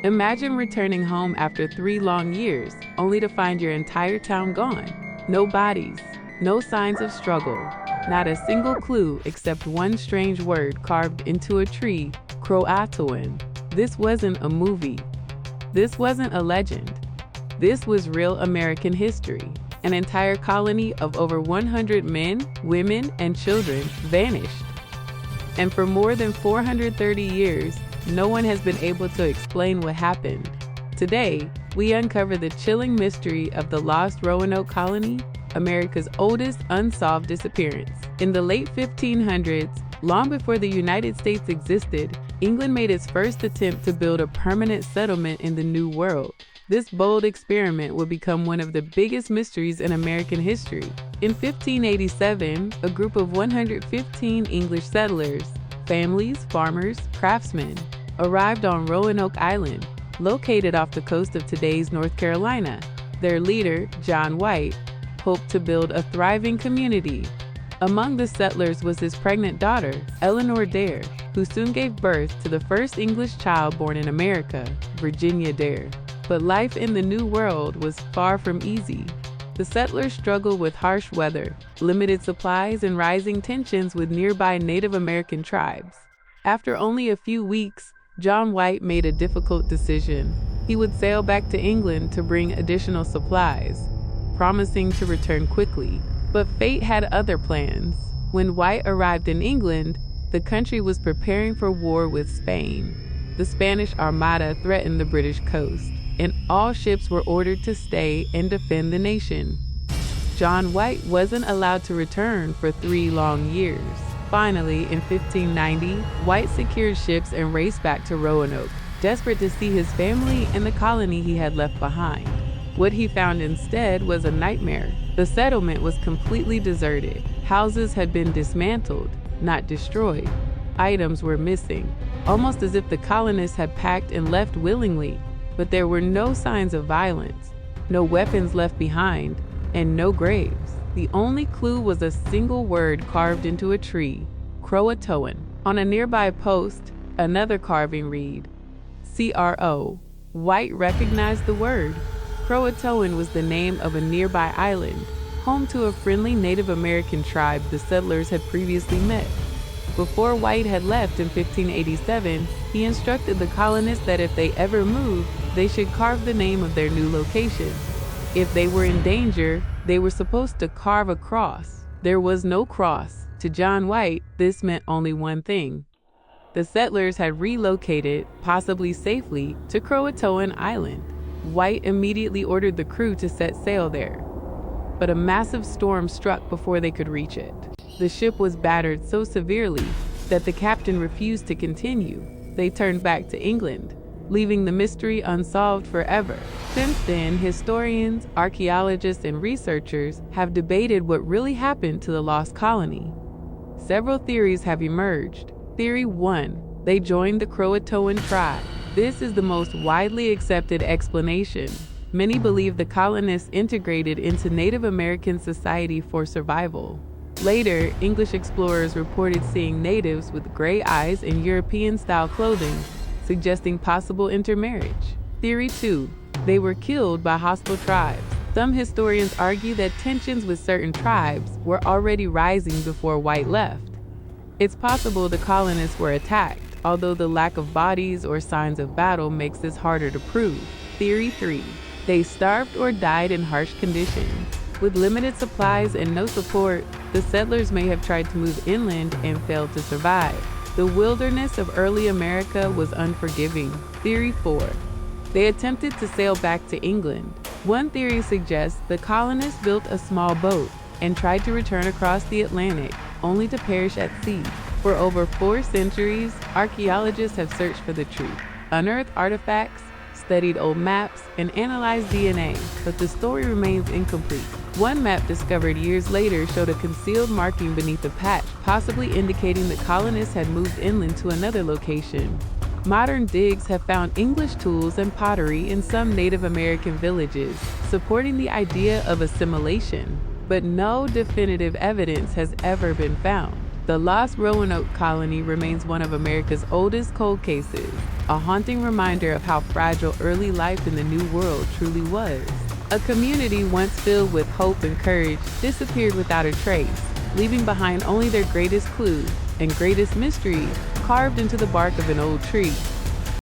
Imagine returning home after 3 long years, only to find your entire town gone. No bodies, no signs of struggle, not a single clue except one strange word carved into a tree, Croatoan. This wasn't a movie. This wasn't a legend. This was real American history. An entire colony of over 100 men, women, and children vanished. And for more than 430 years, no one has been able to explain what happened. Today, we uncover the chilling mystery of the lost Roanoke Colony, America's oldest unsolved disappearance. In the late 1500s, long before the United States existed, England made its first attempt to build a permanent settlement in the New World. This bold experiment would become one of the biggest mysteries in American history. In 1587, a group of 115 English settlers, families, farmers, craftsmen, arrived on Roanoke Island, located off the coast of today's North Carolina. Their leader, John White, hoped to build a thriving community. Among the settlers was his pregnant daughter, Eleanor Dare, who soon gave birth to the first English child born in America, Virginia Dare. But life in the New World was far from easy. The settlers struggled with harsh weather, limited supplies, and rising tensions with nearby Native American tribes. After only a few weeks, John White made a difficult decision. He would sail back to England to bring additional supplies, promising to return quickly. But fate had other plans. When White arrived in England, the country was preparing for war with Spain. The Spanish Armada threatened the British coast, and all ships were ordered to stay and defend the nation. John White wasn't allowed to return for 3 long years. Finally, in 1590, White secured ships and raced back to Roanoke, desperate to see his family and the colony he had left behind. What he found instead was a nightmare. The settlement was completely deserted. Houses had been dismantled, not destroyed. Items were missing, almost as if the colonists had packed and left willingly. But there were no signs of violence, no weapons left behind, and no graves. The only clue was a single word carved into a tree, Croatoan. On a nearby post, another carving read, C-R-O. White recognized the word. Croatoan was the name of a nearby island, home to a friendly Native American tribe the settlers had previously met. Before White had left in 1587, he instructed the colonists that if they ever moved, they should carve the name of their new location. If they were in danger, they were supposed to carve a cross. There was no cross. To John White, this meant only one thing. The settlers had relocated, possibly safely, to Croatoan Island. White immediately ordered the crew to set sail there. But a massive storm struck before they could reach it. The ship was battered so severely that the captain refused to continue. They turned back to England, leaving the mystery unsolved forever. Since then, historians, archaeologists, and researchers have debated what really happened to the lost colony. Several theories have emerged. Theory 1: they joined the Croatoan tribe. This is the most widely accepted explanation. Many believe the colonists integrated into Native American society for survival. Later, English explorers reported seeing natives with gray eyes and European-style clothing, suggesting possible intermarriage. Theory 2: they were killed by hostile tribes. Some historians argue that tensions with certain tribes were already rising before White left. It's possible the colonists were attacked, although the lack of bodies or signs of battle makes this harder to prove. Theory 3: they starved or died in harsh conditions. With limited supplies and no support, the settlers may have tried to move inland and failed to survive. The wilderness of early America was unforgiving. Theory 4: they attempted to sail back to England. One theory suggests the colonists built a small boat and tried to return across the Atlantic, only to perish at sea. For over 4 centuries, archaeologists have searched for the truth, unearthed artifacts, studied old maps, and analyzed DNA, but the story remains incomplete. One map discovered years later showed a concealed marking beneath a patch, possibly indicating the colonists had moved inland to another location. Modern digs have found English tools and pottery in some Native American villages, supporting the idea of assimilation, but no definitive evidence has ever been found. The lost Roanoke Colony remains one of America's oldest cold cases, a haunting reminder of how fragile early life in the New World truly was. A community once filled with hope and courage disappeared without a trace, leaving behind only their greatest clue and greatest mystery carved into the bark of an old tree.